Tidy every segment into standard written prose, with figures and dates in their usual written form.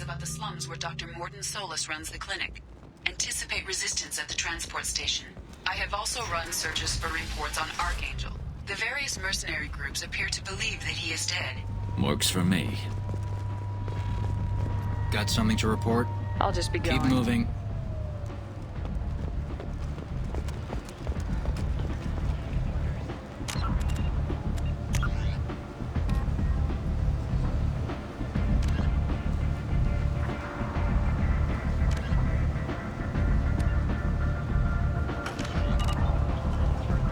intelligence about the slums where Dr. Morden Solus runs the clinic. Anticipate resistance at the transport station. I have also run searches for reports on Archangel. The various mercenary groups appear to believe that he is dead. Works for me. Got something to report? I'll just be going. Keep moving.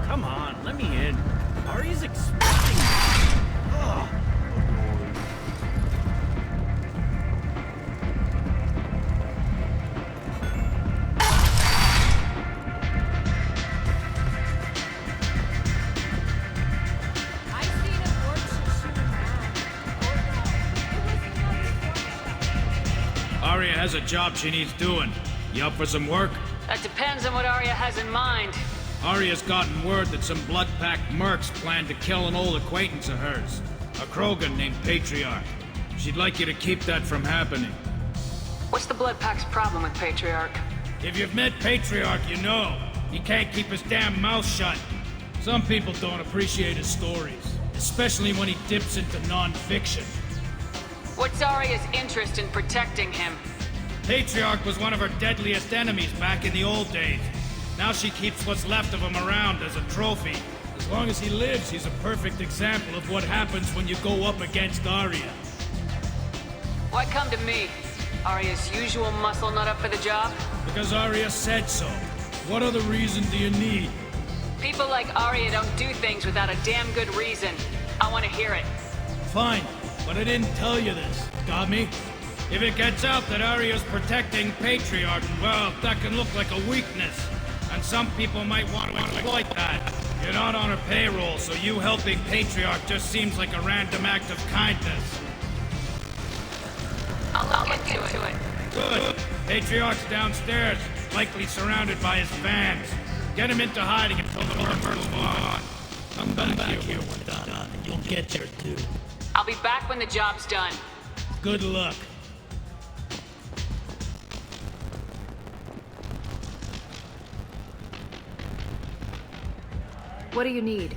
Come on, let me in. Ari's expecting me. Ugh. Aria has a job she needs doing. You up for some work? That depends on what Arya has in mind. Aria's gotten word that some blood-packed mercs plan to kill an old acquaintance of hers, a Krogan named Patriarch. She'd like you to keep that from happening. What's the Blood Pack's problem with Patriarch? If you've met Patriarch, you know. He can't keep his damn mouth shut. Some people don't appreciate his stories, especially when he dips into non-fiction. What's Arya's interest in protecting him? Patriarch was one of her deadliest enemies back in the old days. Now she keeps what's left of him around as a trophy. As long as he lives, he's a perfect example of what happens when you go up against Arya. Why come to me? Arya's usual muscle not up for the job? Because Arya said so. What other reason do you need? People like Arya don't do things without a damn good reason. I want to hear it. Fine, but I didn't tell you this. Got me? If it gets out that Arya's protecting Patriarch, well, that can look like a weakness. And some people might want to exploit that. You're not on her payroll, so you helping Patriarch just seems like a random act of kindness. I'll look into it. Good. Patriarch's downstairs, likely surrounded by his fans. Get him into hiding until the murders move on. Come back here when done, and you'll get your due. I'll be back when the job's done. Good luck. What do you need?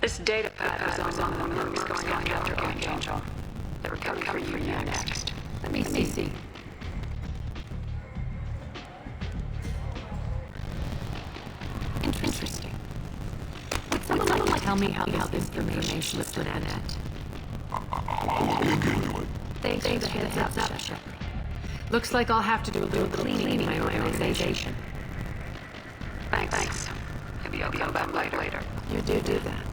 This data pad was on the mercs going after Archangel. They were coming for you next. Let me see. Interesting. Would someone like tell me how this information was put in it? Thanks for the heads up, Shepard. Looks like I'll have to do a little cleaning in my organization. Thanks. Maybe I'll come back later. You do that.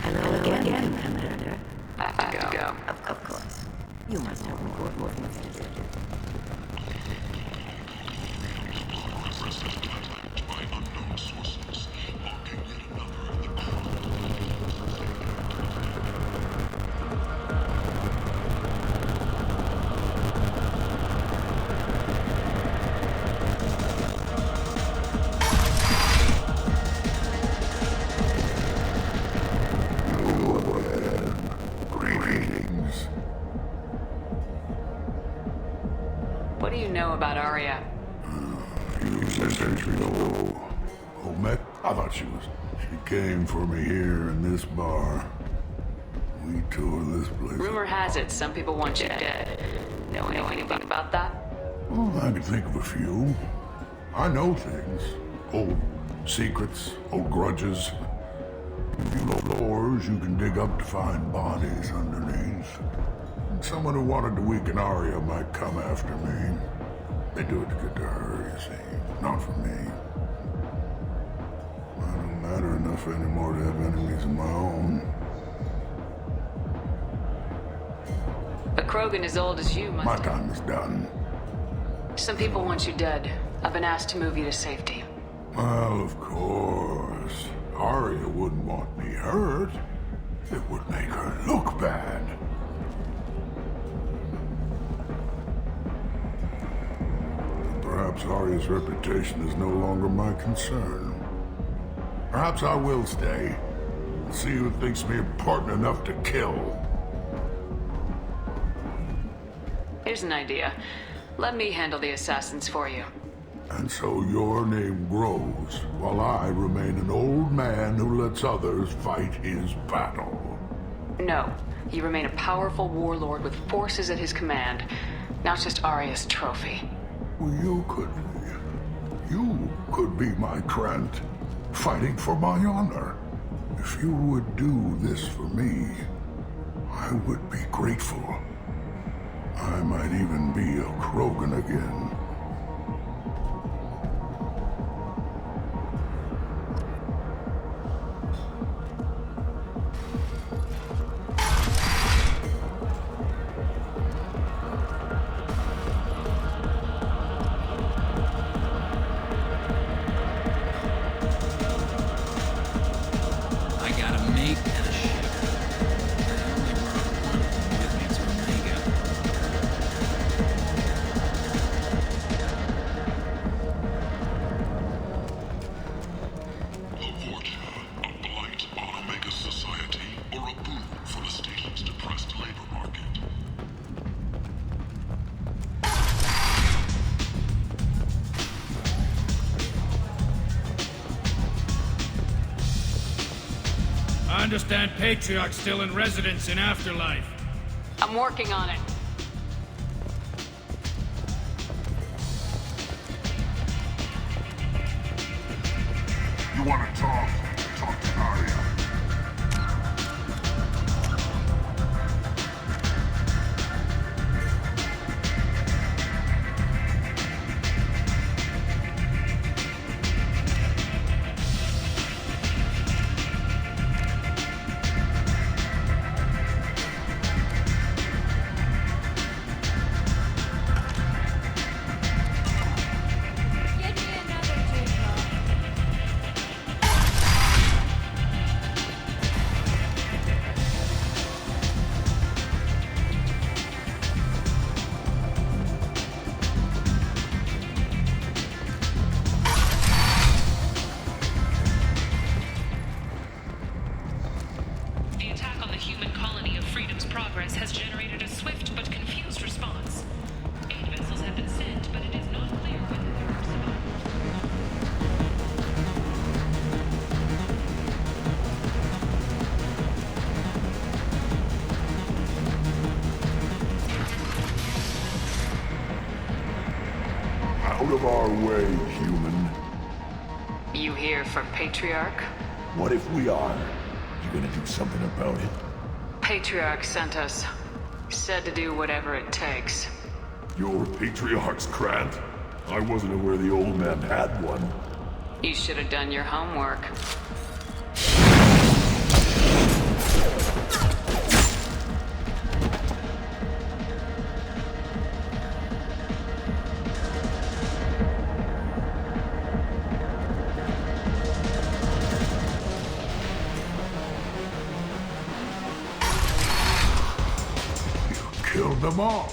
Hello again, Commander. I have to go. Of course. You must have more things to do. What do you know about Arya? Met? I thought she came for me here in this bar. We toured this place. Rumor has it some people want you dead. Know anything about that? Well, I can think of a few. I know things. Old secrets, old grudges. A few doors you can dig up to find bodies underneath. And someone who wanted to weaken Arya might come after me. They do it to get to her, you see. Not for me. I don't matter enough anymore to have enemies of my own. But Krogan as old as you must... My time is done. Some people want you dead. I've been asked to move you to safety. Well, of course. Arya wouldn't want me hurt. It would make her look bad. Perhaps Arya's reputation is no longer my concern. Perhaps I will stay. See who thinks me important enough to kill. Here's an idea. Let me handle the assassins for you. And so your name grows, while I remain an old man who lets others fight his battle. No. You remain a powerful warlord with forces at his command, not just Arya's trophy. Well, you could be my Trent, fighting for my honor. If you would do this for me, I would be grateful. I might even be a Krogan again. I got a mate and a ship. I only brought one of them with me to Omega. A fortune, a blight on Omega's society, or a boon for the station's depressed labor market. I understand Patriarch's still in residence in Afterlife. I'm working on it. You want to talk? Talk to Arya. The attack on the human colony of Freedom's Progress has generated a swift but confused response. 8 vessels have been sent, but it is not clear whether there are survivors. Out of our way, human. You here for Patriarch? What if we are? You gonna do something about it? Patriarch sent us. Said to do whatever it takes. Your Patriarch's Grant? I wasn't aware the old man had one. You should have done your homework. Killed them all.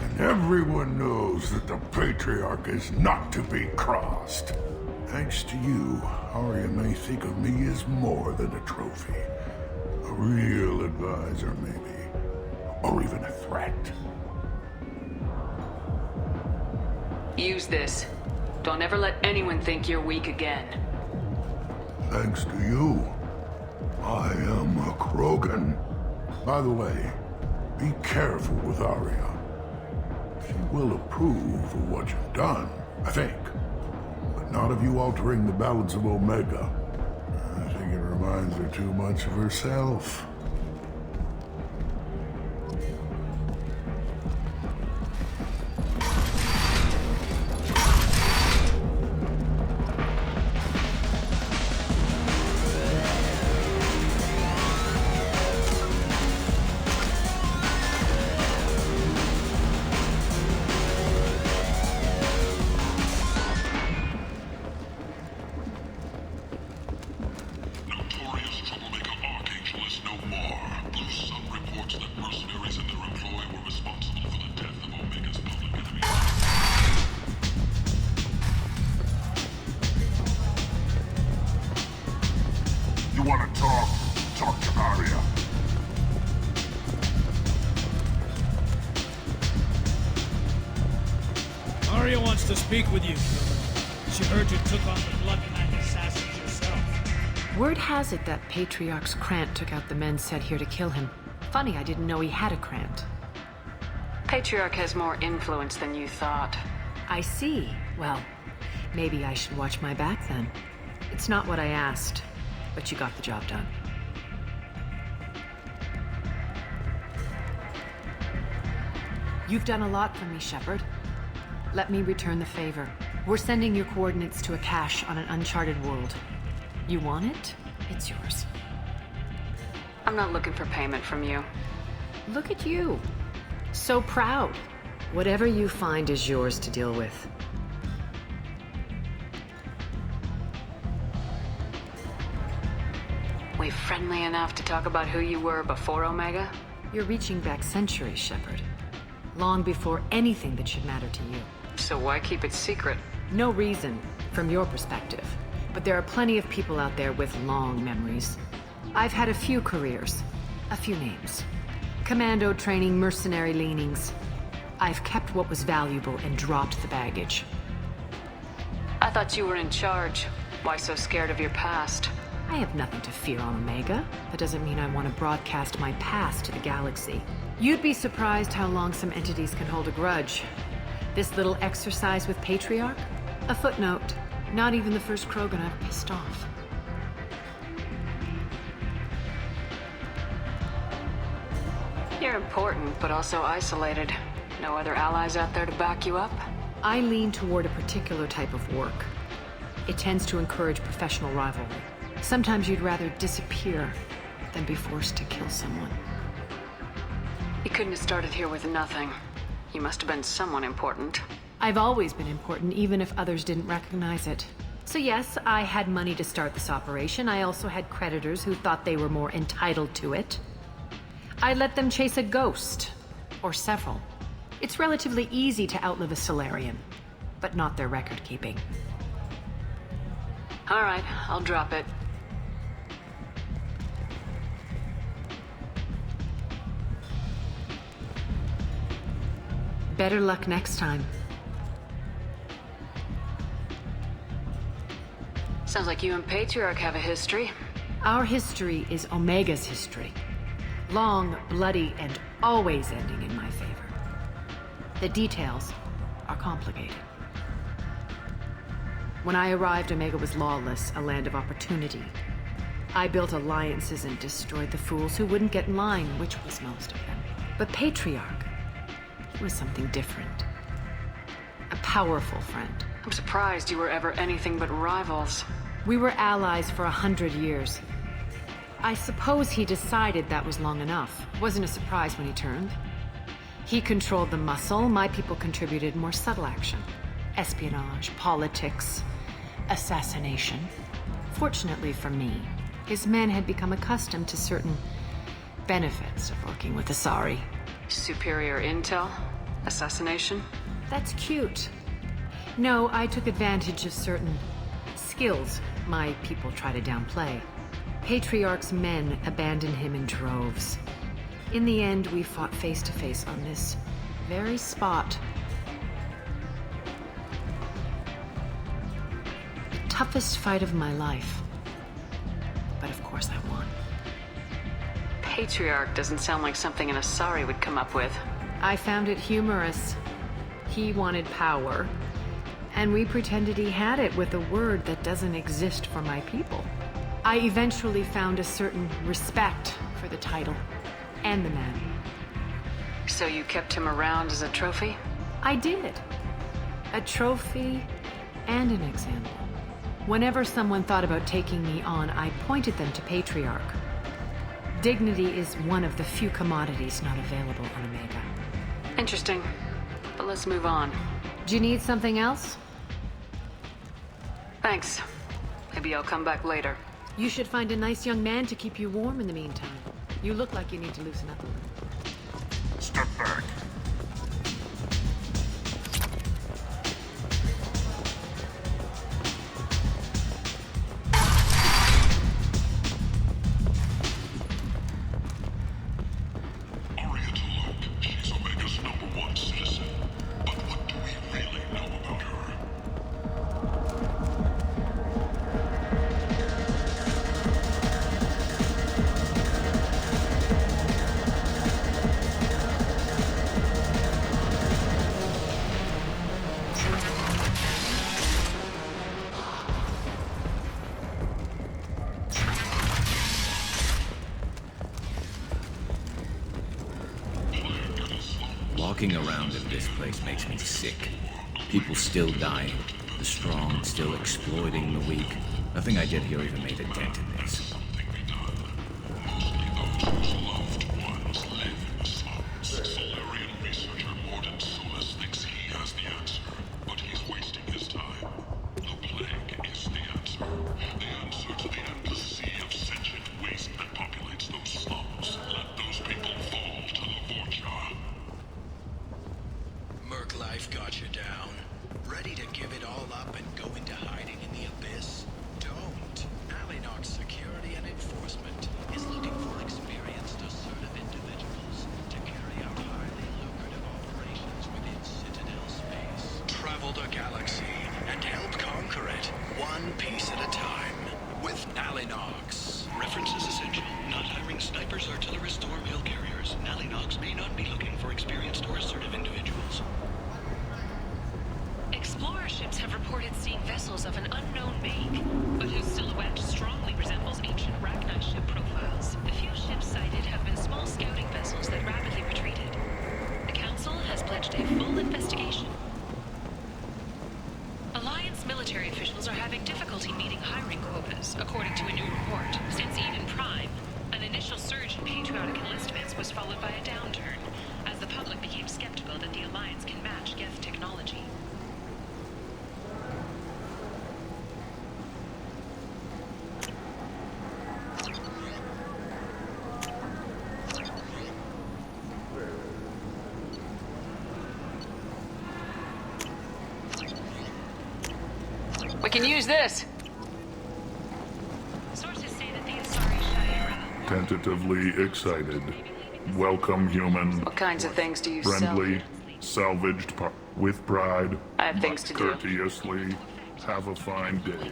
And everyone knows that the Patriarch is not to be crossed. Thanks to you, Arya may think of me as more than a trophy. A real advisor, maybe. Or even a threat. Use this. Don't ever let anyone think you're weak again. Thanks to you, I am a Krogan. By the way, be careful with Arya. She will approve of what you've done, I think. But not of you altering the balance of Omega. I think it reminds her too much of herself. Notorious troublemaker Archangel is no Arya wants to speak with you. She heard you took on the Blood Pact assassins yourself. Word has it that Patriarch's Krant took out the men sent here to kill him. Funny, I didn't know he had a Krant. Patriarch has more influence than you thought. I see. Well, maybe I should watch my back then. It's not what I asked, but you got the job done. You've done a lot for me, Shepard. Let me return the favor. We're sending your coordinates to a cache on an uncharted world. You want it? It's yours. I'm not looking for payment from you. Look at you. So proud. Whatever you find is yours to deal with. We friendly enough to talk about who you were before Omega? You're reaching back centuries, Shepard. Long before anything that should matter to you. So why keep it secret? No reason, from your perspective. But there are plenty of people out there with long memories. I've had a few careers, a few names. Commando training, mercenary leanings. I've kept what was valuable and dropped the baggage. I thought you were in charge. Why so scared of your past? I have nothing to fear on Omega. That doesn't mean I want to broadcast my past to the galaxy. You'd be surprised how long some entities can hold a grudge. This little exercise with Patriarch? A footnote. Not even the first Krogan I've pissed off. You're important, but also isolated. No other allies out there to back you up? I lean toward a particular type of work. It tends to encourage professional rivalry. Sometimes you'd rather disappear than be forced to kill someone. You couldn't have started here with nothing. You must have been someone important. I've always been important, even if others didn't recognize it. So yes, I had money to start this operation. I also had creditors who thought they were more entitled to it. I let them chase a ghost, or several. It's relatively easy to outlive a Solarian, but not their record-keeping. All right, I'll drop it. Better luck next time. Sounds like you and Patriarch have a history. Our history is Omega's history. Long, bloody, and always ending in my favor. The details are complicated. When I arrived, Omega was lawless, a land of opportunity. I built alliances and destroyed the fools who wouldn't get in line, which was most of them. But Patriarch, he was something different. A powerful friend. I'm surprised you were ever anything but rivals. We were allies for 100 years. I suppose he decided that was long enough. Wasn't a surprise when he turned. He controlled the muscle, my people contributed more subtle action. Espionage, politics, assassination. Fortunately for me, his men had become accustomed to certain benefits of working with Asari. Superior intel? Assassination? That's cute. No, I took advantage of certain skills my people try to downplay. Patriarch's men abandoned him in droves. In the end, we fought face to face on this very spot. The toughest fight of my life. But of course I won. Patriarch doesn't sound like something an Asari would come up with. I found it humorous. He wanted power, and we pretended he had it with a word that doesn't exist for my people. I eventually found a certain respect for the title and the man. So you kept him around as a trophy? I did. A trophy and an example. Whenever someone thought about taking me on, I pointed them to Patriarch. Dignity is one of the few commodities not available on Omega. Interesting. But let's move on. Do you need something else? Thanks. Maybe I'll come back later. You should find a nice young man to keep you warm in the meantime. You look like you need to loosen up a little. Step back. Arya to look. She's Omega's #1 citizen. But what do we really know Walking around in this place makes me sick. People still dying. The strong still exploiting the weak. Nothing I did here even made a dent in this. Something be done. Mostly those whose loved ones live in slums. Solarian researcher Morden Solus thinks he has the answer, but he's wasting his time. The plague is the answer. The answer to the endless sea of sentient waste that populates those slums. Let those people fall to the Vorcha. Merc life got you down. Ready to give it all up and go into hiding in the abyss? Don't. Alinox Security and Enforcement is looking for experienced, assertive individuals to carry out highly lucrative operations within Citadel space. Travel the galaxy and help conquer it, one piece at a time. With Alinox. Reference is essential. Not hiring snipers, artillerists, or mail carriers. Alinox may not be looking for experienced or assertive individuals. Explorer ships have reported seeing vessels of an unknown make, but whose silhouette strongly resembles ancient Ragnar ship profiles. The few ships sighted have been small scouting vessels that rapidly retreated. The Council has pledged a full investigation. Alliance military officials are having difficulty meeting hiring quotas, according to a new report. Since Eden Prime, an initial surge in patriotic enlistments was followed by a downturn, as the public became skeptical that the Alliance can match Geth technology. We can use this. Sources say that the Asari Shaira Tentatively excited. Welcome, human. What kinds of things do you Friendly, salvaged with pride. I have things to do. Courteously. Have a fine day.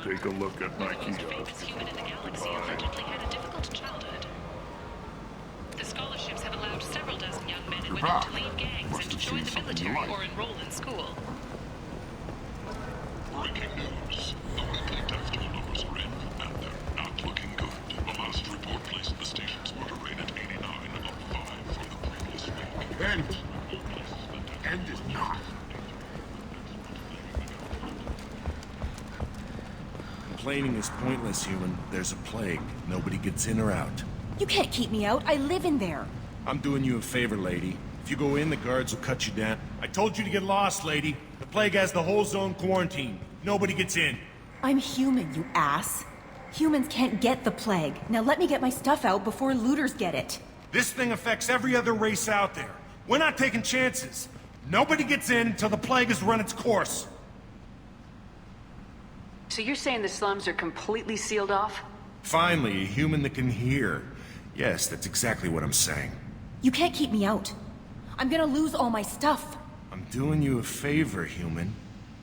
Take a look at my the most famous human in the galaxy allegedly had a difficult childhood. The scholarships have allowed several dozen young men and women to leave gangs and to join the military or enroll in school. Breaking news. The weekly death toll numbers are in, and they're not looking good. The last report placed the station's murder rate at 89, up 5 from the previous week. End is not. Complaining is pointless, human. There's a plague. Nobody gets in or out. You can't keep me out. I live in there. I'm doing you a favor, lady. If you go in, the guards will cut you down. I told you to get lost, lady. The plague has the whole zone quarantined. Nobody gets in. I'm human, you ass. Humans can't get the plague. Now let me get my stuff out before looters get it. This thing affects every other race out there. We're not taking chances. Nobody gets in until the plague has run its course. So you're saying the slums are completely sealed off? Finally, a human that can hear. Yes, that's exactly what I'm saying. You can't keep me out. I'm gonna lose all my stuff. I'm doing you a favor, human.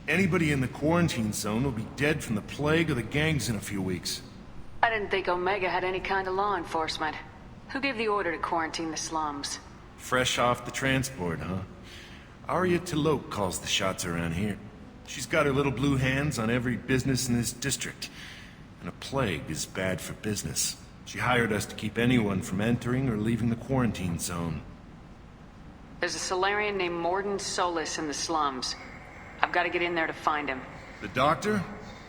Anybody in the quarantine zone will be dead from the plague or the gangs in a few weeks. I didn't think Omega had any kind of law enforcement. Who gave the order to quarantine the slums? Fresh off the transport, huh? Arya T'Loak calls the shots around here. She's got her little blue hands on every business in this district. And a plague is bad for business. She hired us to keep anyone from entering or leaving the quarantine zone. There's a Solarian named Morden Solus in the slums. I've got to get in there to find him. The doctor?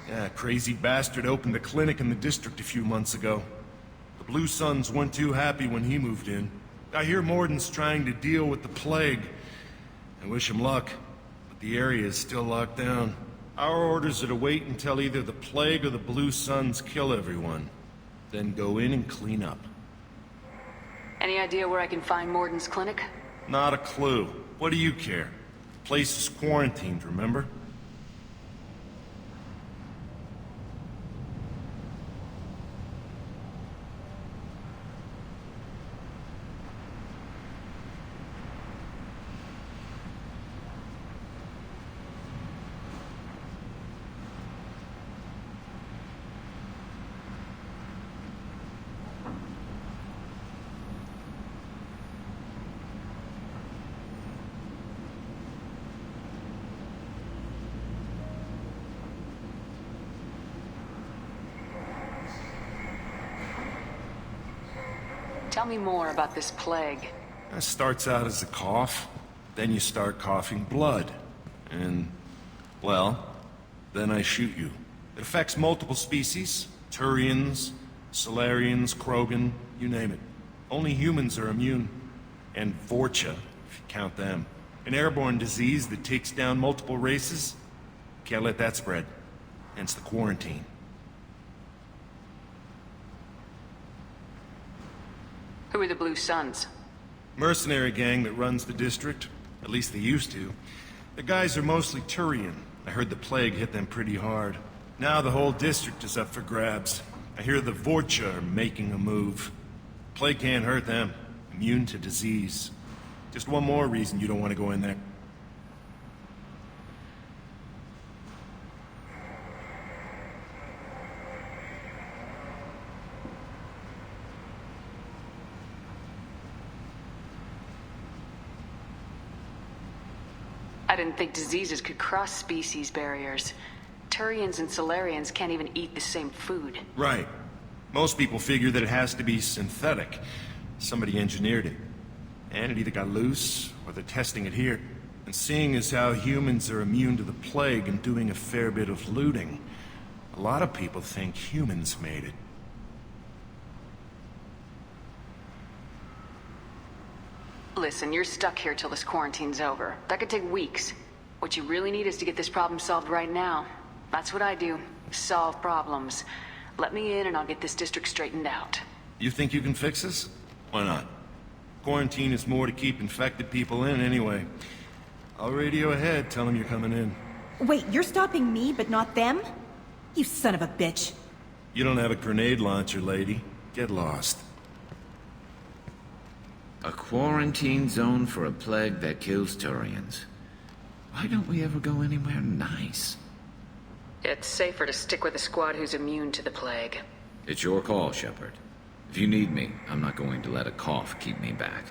Yeah, crazy bastard opened a clinic in the district a few months ago. The Blue Suns weren't too happy when he moved in. I hear Morden's trying to deal with the plague. I wish him luck, but the area is still locked down. Our orders are to wait until either the plague or the Blue Suns kill everyone. Then go in and clean up. Any idea where I can find Morden's clinic? Not a clue. What do you care? The place is quarantined, remember? Tell me more about this plague. It starts out as a cough, Then you start coughing blood. And, well, then I shoot you. It affects multiple species. Turians, Solarians, Krogan, you name it. Only humans are immune. And Vorcha, if you count them. An airborne disease that takes down multiple races. Can't let that spread. Hence the quarantine. Who are the Blue Suns? Mercenary gang that runs the district. At least they used to. The guys are mostly Turian. I heard the plague hit them pretty hard. Now the whole district is up for grabs. I hear the Vorcha are making a move. Plague can't hurt them. Immune to disease. Just one more reason you don't want to go in there. I didn't think diseases could cross species barriers. Turians and Solarians can't even eat the same food. Right. Most people figure that it has to be synthetic. Somebody engineered it. And it either got loose, or they're testing it here. And seeing as how humans are immune to the plague and doing a fair bit of looting, a lot of people think humans made it. Listen, you're stuck here till this quarantine's over. That could take weeks. What you really need is to get this problem solved right now. That's what I do. Solve problems. Let me in and I'll get this district straightened out. You think you can fix this? Why not? Quarantine is more to keep infected people in anyway. I'll radio ahead, tell them you're coming in. Wait, you're stopping me, but not them? You son of a bitch. You don't have a grenade launcher, lady. Get lost. A quarantine zone for a plague that kills Turians. Why don't we ever go anywhere nice? It's safer to stick with a squad who's immune to the plague. It's your call, Shepard. If you need me, I'm not going to let a cough keep me back.